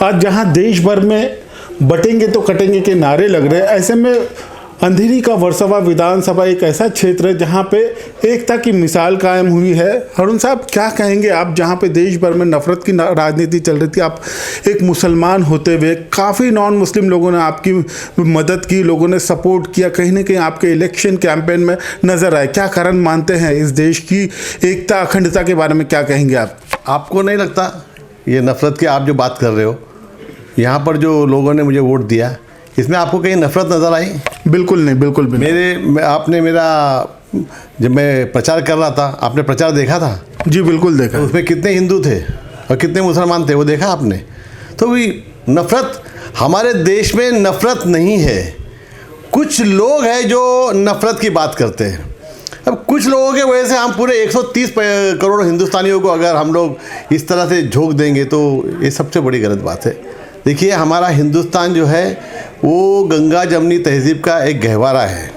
आज जहां देश भर में बटेंगे तो कटेंगे के नारे लग रहे हैं, ऐसे में अंधेरी का वर्सोवा विधानसभा एक ऐसा क्षेत्र है जहां पे एकता की मिसाल कायम हुई है। अरुण साहब, क्या कहेंगे आप, जहां पे देश भर में नफरत की राजनीति चल रही थी, आप एक मुसलमान होते हुए काफ़ी नॉन मुस्लिम लोगों ने आपकी मदद की, लोगों ने सपोर्ट किया, कहीं ना कहीं आपके इलेक्शन कैंपेन में नजर आए, क्या कारण मानते हैं इस देश की एकता अखंडता के बारे में क्या कहेंगे आप? आपको नहीं लगता ये नफरत की आप जो बात कर रहे हो, यहाँ पर जो लोगों ने मुझे वोट दिया, इसमें आपको कहीं नफरत नज़र आई? बिल्कुल नहीं, बिल्कुल भी। आपने मेरा जब मैं प्रचार कर रहा था, आपने प्रचार देखा था? जी बिल्कुल देखा। तो उसमें कितने हिंदू थे और कितने मुसलमान थे वो देखा आपने? तो भी नफरत, हमारे देश में नफरत नहीं है, कुछ लोग हैं जो नफरत की बात करते हैं। अब कुछ लोगों के वजह से हम पूरे 130 करोड़ हिंदुस्तानियों को अगर हम लोग इस तरह से झोंक देंगे तो ये सबसे बड़ी गलत बात है। देखिए, हमारा हिंदुस्तान जो है वो गंगा जमनी तहज़ीब का एक गहवारा है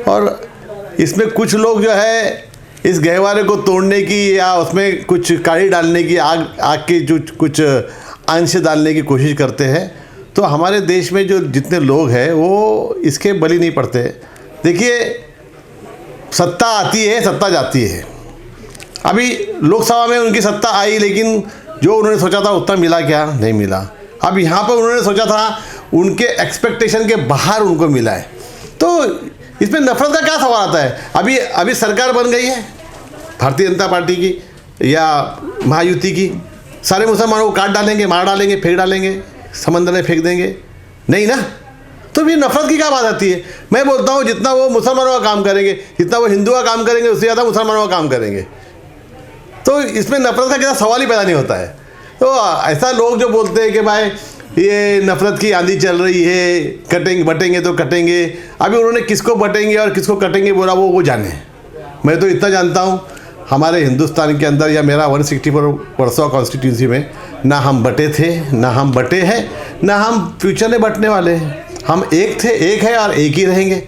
और इसमें कुछ लोग जो है इस गहवारे को तोड़ने की या उसमें कुछ काड़ी डालने की, आग के जो कुछ अंश डालने की कोशिश करते हैं। तो हमारे देश में जो जितने लोग हैं वो इसके बलि नहीं पड़ते। देखिए, सत्ता आती है, सत्ता जाती है। अभी लोकसभा में उनकी सत्ता आई, लेकिन जो उन्होंने सोचा था उतना मिला क्या? नहीं मिला। अब यहाँ पर उन्होंने सोचा था, उनके एक्सपेक्टेशन के बाहर उनको मिला है। तो इसमें नफरत का क्या सवाल आता है? अभी सरकार बन गई है भारतीय जनता पार्टी की या महायुति की, सारे मुसलमानों को काट डालेंगे, मार डालेंगे, फेंक डालेंगे, समंदर में फेंक देंगे? नहीं ना। तो फिर नफरत की क्या बात आती है? मैं बोलता हूँ जितना वो मुसलमानों का काम करेंगे, जितना वो हिंदू का काम करेंगे, उससे ज़्यादा मुसलमानों का काम करेंगे। तो इसमें नफरत का क्या सवाल ही पैदा नहीं होता है। तो ऐसा लोग जो बोलते हैं कि भाई ये नफरत की आंधी चल रही है, कटेंगे बटेंगे तो कटेंगे, अभी उन्होंने किसको बटेंगे और किसको कटेंगे बोला वो जाने। मैं तो इतना जानता हूँ, हमारे हिंदुस्तान के अंदर या मेरा 164 वर्सोवा कॉन्स्टिट्यूंसी में ना हम बटे थे, ना हम बटे हैं, ना हम फ्यूचर में बटने वाले हैं। हम एक थे, एक है और एक ही रहेंगे।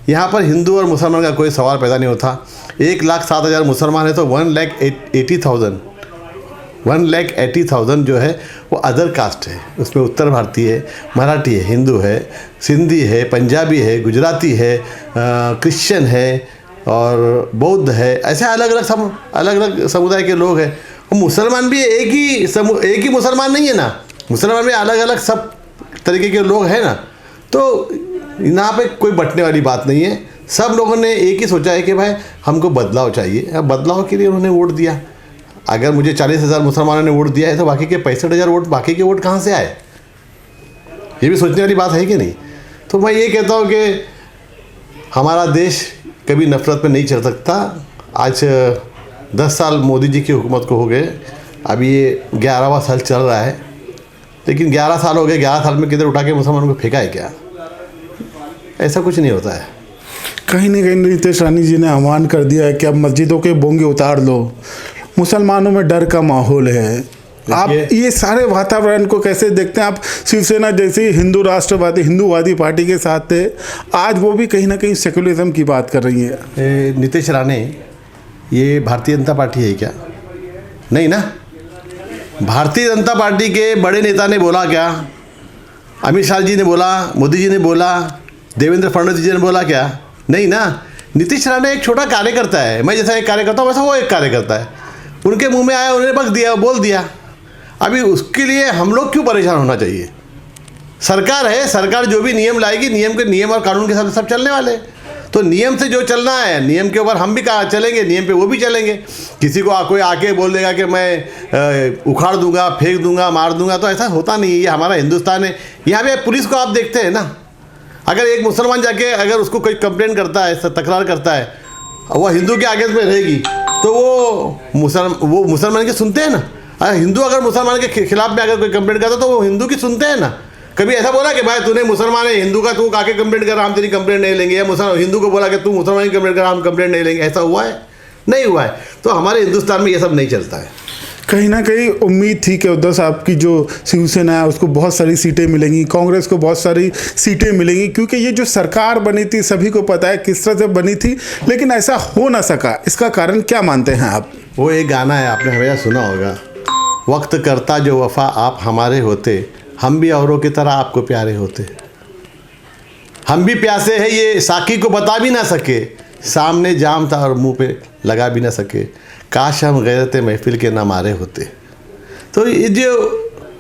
यहाँ पर हिंदू और मुसलमान का कोई सवाल पैदा नहीं होता। 1,07,000 मुसलमान है तो 1,80,000 जो है वो अदर कास्ट है। उसमें उत्तर भारतीय है, मराठी है, हिंदू है, सिंधी है, पंजाबी है, गुजराती है, क्रिश्चियन है और बौद्ध है। ऐसे अलग अलग समुदाय के लोग हैं। और मुसलमान भी एक ही मुसलमान नहीं है ना, मुसलमान भी अलग अलग सब तरीके के लोग हैं ना। तो यहाँ पे कोई बटने वाली बात नहीं है। सब लोगों ने एक ही सोचा है कि भाई हमको बदलाव चाहिए। अब बदलाव के लिए उन्होंने वोट दिया। अगर मुझे 40,000 मुसलमानों ने वोट दिया है तो बाकी के 65,000 वोट, बाकी के वोट कहाँ से आए? ये भी सोचने वाली बात है कि नहीं? तो मैं ये कहता हूँ कि हमारा देश कभी नफरत में नहीं चल सकता। आज 10 साल मोदी जी की हुकूमत को हो गए, अभी ये 11वां साल चल रहा है, लेकिन 11 साल हो गए, 11 साल में किधर उठा के मुसलमानों को फेंका है क्या? ऐसा कुछ नहीं होता है। कहीं ना कहीं नीतीश रानी जी ने आह्वान कर दिया है कि अब मस्जिदों के बोंगे उतार लो, मुसलमानों में डर का माहौल है। आप ये सारे वातावरण को कैसे देखते हैं? आप शिवसेना जैसी हिंदू राष्ट्रवादी, हिंदूवादी पार्टी के साथ थे, आज वो भी कहीं ना कहीं सेकुलरिज्म की बात कर रही है। नीतीश रानी ये भारतीय जनता पार्टी है क्या? नहीं ना। भारतीय जनता पार्टी के बड़े नेता ने बोला क्या? अमित शाह जी ने बोला, मोदी जी ने बोला, देवेंद्र फडणवीस जी ने बोला क्या? नहीं ना। नीतीश राणे एक छोटा कार्यकर्ता है। मैं जैसा एक कार्यकर्ता हूँ वैसा वो एक कार्यकर्ता है। उनके मुंह में आया, उन्होंने बस दिया, बोल दिया। अभी उसके लिए हम लोग क्यों परेशान होना चाहिए? सरकार है, सरकार जो भी नियम लाएगी, नियम और कानून के साथ सब चलने वाले। तो नियम से जो चलना है, नियम के ऊपर हम भी चलेंगे, नियम पे वो भी चलेंगे। किसी को कोई आके बोल देगा कि मैं उखाड़ दूंगा, फेंक दूंगा, मार दूंगा, तो ऐसा होता नहीं है। ये हमारा हिंदुस्तान है। यहाँ पे पुलिस को आप देखते हैं ना, अगर एक मुसलमान जाके अगर उसको कोई कंप्लेंट करता है, तकरार करता है, वो हिंदू के आगे में रहेगी तो वो मुसलमान की सुनते हैं ना। हिंदू अगर मुसलमान के खिलाफ में अगर कोई कंप्लेंट करता है तो वो हिंदू की सुनते हैं ना। कभी ऐसा बोला कि भाई तूने मुसलमान है, हिंदू का तू आके कंप्लेंट कर, हम तेरी कंप्लेंट नहीं लेंगे, या हिंदू को बोला कि तू मुसलमान की कंप्लेंट कर, हम कंप्लेंट नहीं लेंगे? ऐसा हुआ है? नहीं हुआ है। तो हमारे हिंदुस्तान में ये सब नहीं चलता है। कहीं ना कहीं उम्मीद थी कि उद्धव साहब की जो शिवसेना है उसको बहुत सारी सीटें मिलेंगी, कांग्रेस को बहुत सारी सीटें मिलेंगी, क्योंकि ये जो सरकार बनी थी सभी को पता है किस तरह से बनी थी, लेकिन ऐसा हो ना सका। इसका कारण क्या मानते हैं आप? वो एक गाना है, आपने हमेशा सुना होगा, वक्त करता जो वफा आप हमारे होते, हम भी औरों की तरह आपको प्यारे होते। हम भी प्यासे हैं, ये साकी को बता भी ना सके, सामने जाम था और मुंह पे लगा भी ना सके, काश हम गैरत महफिल के ना मारे होते। तो ये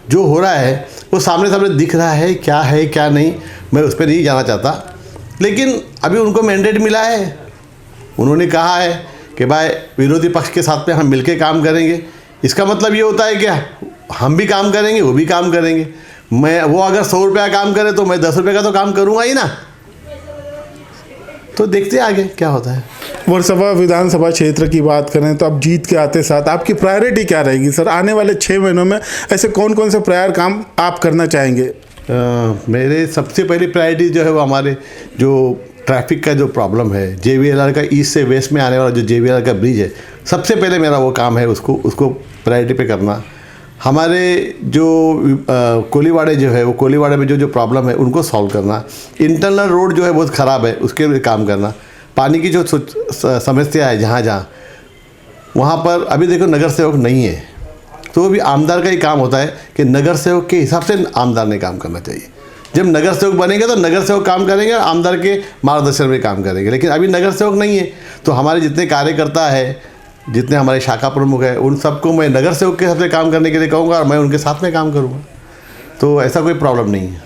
जो हो रहा है वो सामने सामने दिख रहा है क्या नहीं, मैं उस पर नहीं जाना चाहता। लेकिन अभी उनको मैंडेट मिला है, उन्होंने कहा है कि भाई विरोधी पक्ष के साथ में हम मिलकर काम करेंगे। इसका मतलब ये होता है कि हम भी काम करेंगे, वो भी काम करेंगे। वो अगर 100 रुपये का काम करे तो मैं 10 रुपये का तो काम करूँगा ही ना। तो देखते आगे क्या होता है। वर्सोवा विधानसभा क्षेत्र की बात करें तो अब जीत के आते साथ आपकी प्रायोरिटी क्या रहेगी सर? आने वाले 6 महीनों में ऐसे कौन कौन से प्रायर काम आप करना चाहेंगे? मेरे सबसे पहली प्रायोरिटी जो है वो हमारे जो ट्रैफिक का जो प्रॉब्लम है, JVLR का ईस्ट से वेस्ट में आने वाला जो JVLR का ब्रिज है, सबसे पहले मेरा वो काम है उसको प्रायोरिटी पे करना। हमारे जो कोलीवाड़े जो है वो कोलीवाड़े में जो प्रॉब्लम है उनको सॉल्व करना। इंटरनल रोड जो है बहुत ख़राब है, उसके लिए काम करना। पानी की जो समस्या है जहाँ वहाँ पर अभी देखो नगर सेवक नहीं है, तो वो भी आमदार का ही काम होता है कि नगर सेवक के हिसाब से आमदार ने काम करना चाहिए। जब नगर सेवक बनेंगे तो नगर सेवक काम करेंगे और आमदार के मार्गदर्शन में काम करेंगे। लेकिन अभी नगर सेवक नहीं है, तो हमारे जितने कार्यकर्ता है, जितने हमारे शाखा प्रमुख हैं, उन सबको मैं नगर सेवक के हिसाब से काम करने के लिए कहूँगा और मैं उनके साथ में काम करूँगा। तो ऐसा कोई प्रॉब्लम नहीं है।